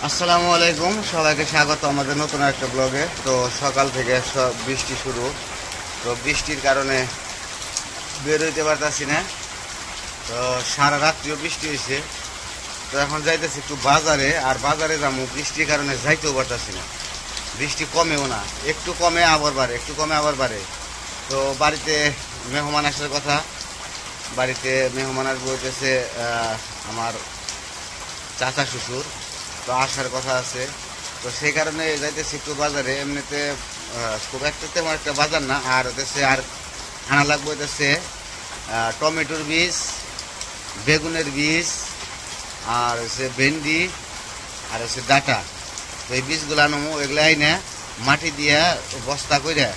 আসসালামু আলাইকুম, সবাইকে স্বাগত আমাদের নতুন একটা ব্লগে। তো সকাল থেকে বৃষ্টি শুরু, তো বৃষ্টির কারণে বের হইতে পারতাছি না। তো সারা রাত্রিও বৃষ্টি হয়েছে। তো এখন যাইতেছি একটু বাজারে, আর বাজারে যাবো, বৃষ্টির কারণে যাইতেও পারতাছি না। বৃষ্টি কমেও না, একটু কমে আবার বাড়ে, একটু কমে আবার বাড়ে। তো বাড়িতে মেহমান আসার কথা, বাড়িতে মেহমান আসবো হইতেছে আমার চাচা শ্বশুর, তো আসার কথা আছে। তো সেই কারণে যাইতেছি একটু বাজারে। এমনিতে খুব একটা তেমন একটা বাজার না। আর হতেছে আর আনা লাগবে হইতেছে টমেটোর বীজ, বেগুনের বীজ, আর হচ্ছে ভেন্ডি, আর হচ্ছে ডাটা। তো এই বীজগুলো আনবো, এগুলো আইনে মাটি দিয়ে বস্তা করে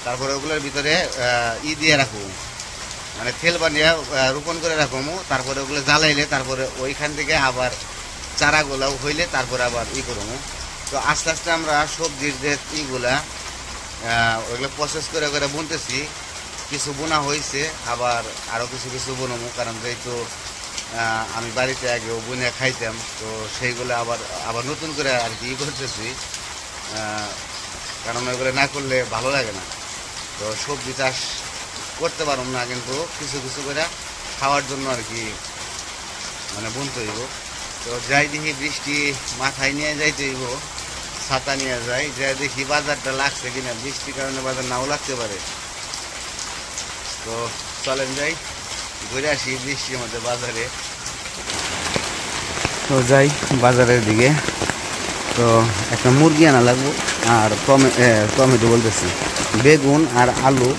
তারপরে ওগুলোর ভিতরে দিয়ে রাখবো, মানে তেল বানিয়ে রোপণ করে রাখবো। তারপরে ওগুলো জ্বালাইলে তারপরে ওইখান থেকে আবার চারাগুলো হইলে তারপরে আবার করবো। তো আস্তে আস্তে আমরা সবজির যে ইগুলা ওইগুলো প্রসেস করে করে বুনতেছি। কিছু বোনা হয়েছে, আবার আরও কিছু কিছু বুনবো, কারণ যেহেতু আমি বাড়িতে আগেও বুনে খাইতাম, তো সেইগুলো আবার আবার নতুন করে আর কি করতেছি, কারণ ওইগুলো না করলে ভালো লাগে না। তো সবজি চাষ করতে পারব না, কিন্তু কিছু কিছু করে খাওয়ার জন্য আর কি মানে বুনতে হইব। তো যাই দেখি, বৃষ্টি মাথায় নিয়ে যাইতে হইব, ছাতা নিয়ে যাই, যাই দেখি বাজারটা লাগছে কিনা। বৃষ্টির কারণে বাজার নাও লাগতে পারে। তো চলেন যাই, ঘুরে আসি বৃষ্টির মধ্যে বাজারে। তো যাই বাজারের দিকে। তো একটা মুরগি আনা লাগবো, আর টমেটো বলতেছি, বেগুন আর আলু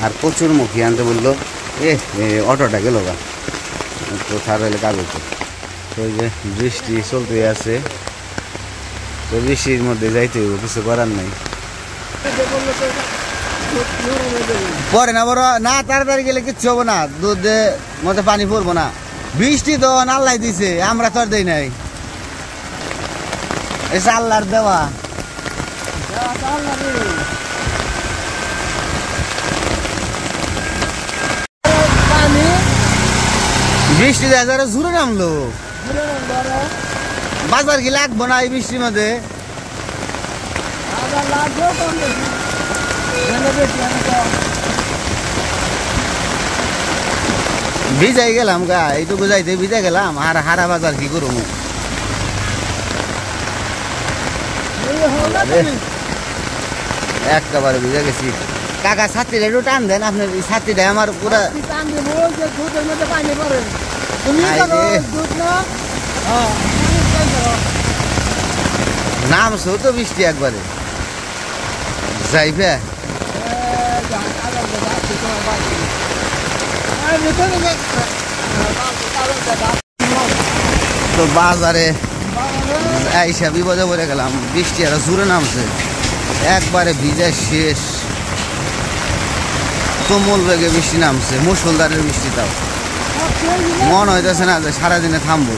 আর কচুরমুখী আনতে বললো। অটোটা গেল গা, তো তার হলে কাগজ। তো এই যে বৃষ্টি চলতে আছে, তো বৃষ্টির মধ্যে যাইতে হইব, কিছু করার নাই। পরে না বড় না, তাড়াতাড়ি গেলে কিচ্ছু হবো না, দুধে মধ্যে পানি পড়বো না। বৃষ্টি তো আল্লাহ দিছে, আমরা তো আর দেই নাই, এসে আল্লাহর দেওয়া। বৃষ্টি যারা ঝুড়ে নামলো, বাজার কি লাগবো না এই বৃষ্টির মধ্যে? ভিজাই গেলাম গা, এইটুকু যাইতে ভিজা গেলাম, আর হারা বাজার কি করবো? একেবারে ভিজা গেছি। কাকা ছাত্রীটা একটু টান দেন, আপনার ছাত্রীটা আমার পুরা নামছো তো বৃষ্টি একবারে যাইবে। তো বাজারে আইসা বিপদে পড়ে গেলাম, বৃষ্টি আর জোরে নামছে, একবারে ভিজা শেষ। তুমুল বেগে বৃষ্টি নামছে, মুষলধারের বৃষ্টি। তাও মন হইতেছে না যে সারাদিনে থামবো।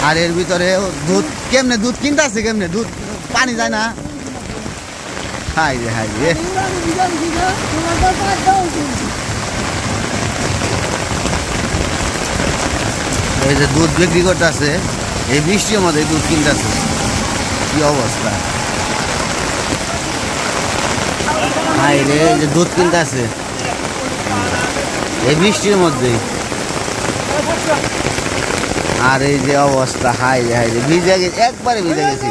আর এর ভিতরে দুধ কেমনে, দুধ কিনতে আছে কেমনে, দুধ পানি যায় না। হাই রে হাই রে, এই যে দুধ বিক্রি করতে আছে, এই বৃষ্টির মধ্যে দুধ কিনতে আছে, কি অবস্থা। হাই রে, এই যে দুধ কিনতে আছে এই বৃষ্টির মধ্যে, আর এই যে অবস্থা, হাই রে হাই রে, ভিজে গেছে, একবারে ভিজে গেছি।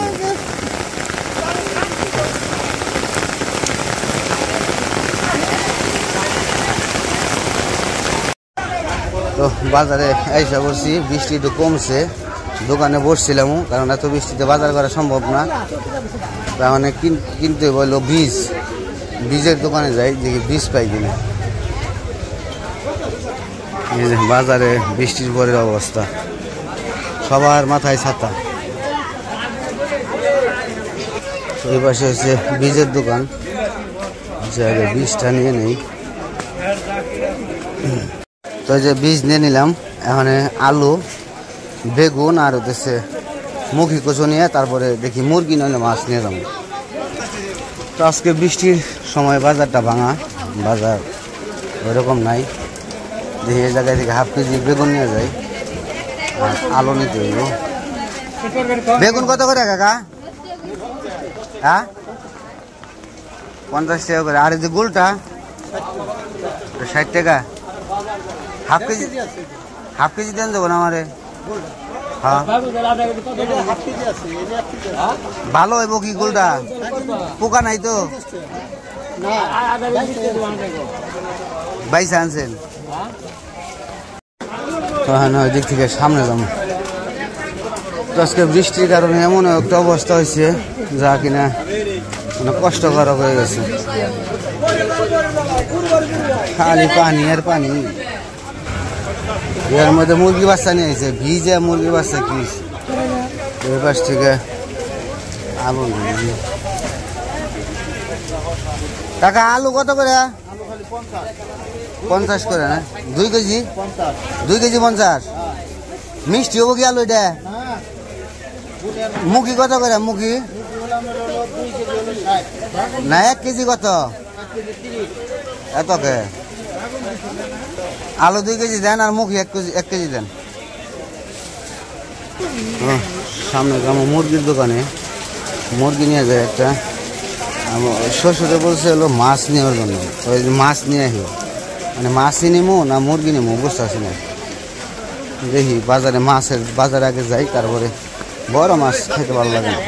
তো বাজারে আইসা বসছি, বৃষ্টি একটু কমছে, দোকানে বসছিলাম, কারণ এত বৃষ্টিতে বাজার করা সম্ভব না। তার মানে কিনতে বললো বীজ, বীজের দোকানে যাই, দেখি বীজ পাই কিনা। এই যে বাজারে বৃষ্টির পরের অবস্থা, সবার মাথায় ছাতা। এই পাশে হচ্ছে বীজের দোকান, আগে বীজটা নিয়ে নেই। তো এই যে বীজ নিয়ে নিলাম, এখানে আলু, বেগুন আর হচ্ছে মুখী কচু নিয়ে তারপরে দেখি মুরগি নইলে মাছ নিয়ে যাবো। তো আজকে বৃষ্টির সময় বাজারটা ভাঙা, বাজার ওইরকম নাই। দেখি এই জায়গায় থেকে হাফ কেজি বেগুন নিয়ে যাই, আর আলু নিতে হইব। বেগুন কত করে কাকা? হ্যাঁ 50 টাকা করে। আর এই যে গুলটা 60 টাকা। হাফ কেজি দেন দেবো না আমারে? হ্যাঁ ভালো হইব কি গুলটা? পোকা নাই তো? বাইসে আনছেন তো? হ্যাঁ ওই দিক থেকে সামনে যাবো। তো আজকে বৃষ্টির কারণে এমন একটা অবস্থা হয়েছে যা কিনা মানে কষ্টকর হয়ে গেছে। খালি পানি আর পানি। এর মধ্যে মুরগি বাচ্চা নিয়ে আসছে, ভিজে মুরগি বাচ্চা কি ওই পাশ থেকে আলু। টাকা আলু কত করে? 50 করে না? 2 কেজি? 2 কেজি 50। মিষ্টি হবো কি আলু এটা? মুখি কত করে? মুখি না 1 কেজি কত? এত কে? আলু 2 কেজি দেন আর মুখি 1 কেজি দেন। সামনে যাবো মুরগির দোকানে, মুরগি নিয়ে যায় একটা। শ্বশুরে বলছে হলো মাছ নেওয়ার জন্য, ওই মাছ নিয়ে আসবো। মানে মাছই নেবো না মুরগি নেবো বুঝতে পারছি না। দেখি বাজারে বাজারে আগে যাই, তারপরে বড় মাছ খেতে ভালো লাগে না।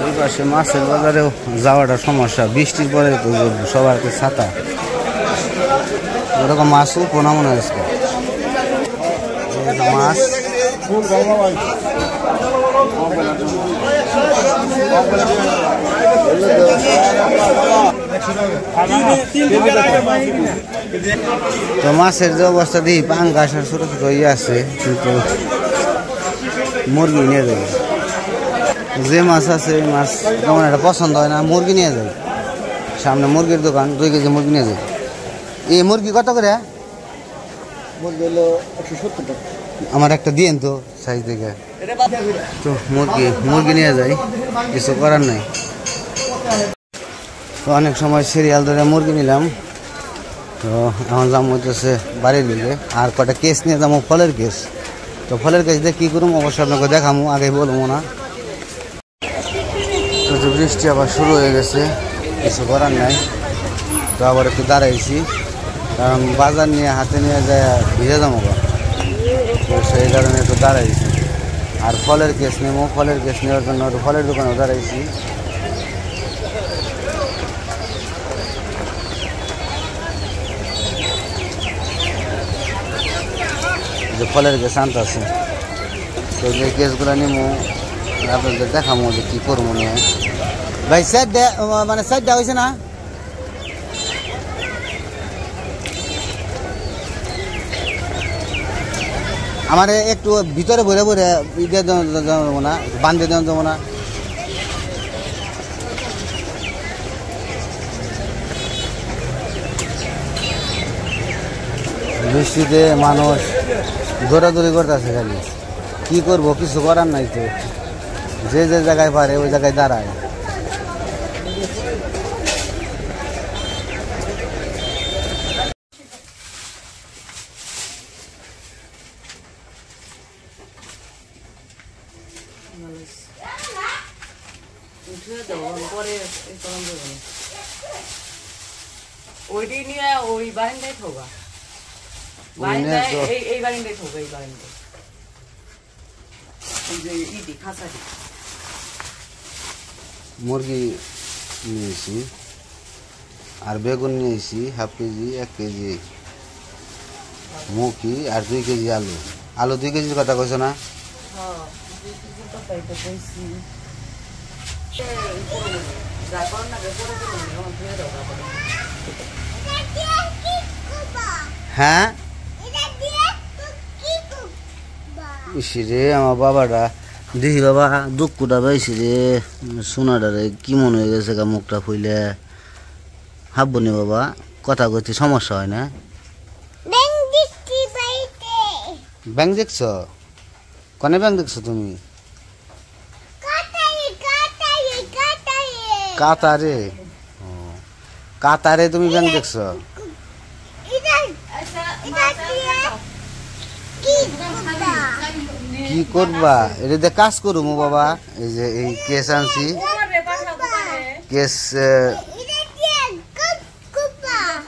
এই পাশে মাছের বাজারেও যাওয়াটা সমস্যা, বৃষ্টির পরে তো সবার ছাতা। ওরকম মাছও পোনা মনে হয়েছে মাছ। তো মাছের যে অবস্থা দিই, পাঙ্গাস আর ছোট ছোট ইয়ে আছে, কিন্তু মুরগি নিয়ে যাবে। যে মাছ আছে মাছ তেমন একটা পছন্দ হয় না, মুরগি নিয়ে যাবে। সামনে মুরগির দোকান, 2 কেজি মুরগি নিয়ে যাবে। এই মুরগি কত করে? মুরগি হলো 170 টাকা। আমার একটা দিয়েন তো সাইজ দেখে। তো মুরগি নিয়ে যাই, কিছু করার নাই। তো অনেক সময় সিরিয়াল ধরে মুরগি নিলাম। তো এখন যাম হইতেছে বাড়ির দিকে, আর কটা কেস নিয়ে যাবো, ফলের কেস। তো ফলের কেস দিয়ে কী করুম অবশ্যই আপনাকে দেখামো, আগে বলবো না। তো বৃষ্টি আবার শুরু হয়ে গেছে, কিছু করার নাই। তো আবার একটু দাঁড়াইছি, কারণ বাজার নিয়ে হাতে নিয়ে যায় ভিজে যাবো। তো সেই কারণে একটু দাঁড়াইছি। আর ফলের কেস নেবো, ফলের কেস নেওয়ার জন্য ফলের দোকানেও দাঁড়াইছি। যে ফলের কেস আনতে আছে, তো যে কেসগুলো নেবো আপনাদের দেখাবো যে কী করবো নিয়ে। ভাই মানে সাইডটা হয়েছে না? আমার একটু ভিতরে ভরে ভরে দিয়ে দেবো না, বান্ধে দেওয়া যাবো না। বৃষ্টিতে মানুষ দৌড়াদৌড়ি করতেছে, খালি কি করবো, কিছু করার নাই। তো যে যে জায়গায় পারে ওই জায়গায় দাঁড়ায়। ওইটি নিয়ে ওই বারান্দায় থোকা, এই বারান্দায় থোকা, এই বারান্দায় মুরগি নিয়েছি আর বেগুন নিয়েছি হাফ কেজি, 1 কেজি মুখি আর 2 কেজি আলু। আলু 2 কেজির কথা কইছো না? হ্যাঁ ইসি রে আমার বাবাটা দেখি বাবা দুঃখটা পাইছি রে, সোনাটারে কি মনে হয়ে গেছে গা, মুখটা ফুইলে। হাববো নি বাবা, কথা কইতে সমস্যা হয় না? ব্যাংক দেখছো? কনে ব্যাংক দেখছো তুমি? কাতারে? কাতারে তুমি ব্যাংক দেখছো? কি করবা এটা দিয়ে কাজ করুমু বাবা এই যে এই কেস আনছি কেস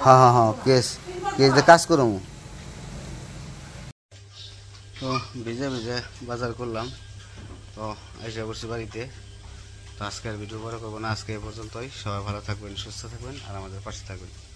হ্যাঁ হ্যাঁ হ্যাঁ কেস কেস দিয়ে কাজ করুমু তো ভিজে ভিজে বাজার করলাম তো এসে বসছি বাড়িতে তো আজকের ভিডিও বড় করবো না আজকে এই পর্যন্তই সবাই ভালো থাকবেন সুস্থ থাকবেন আর আমাদের পাশে থাকবেন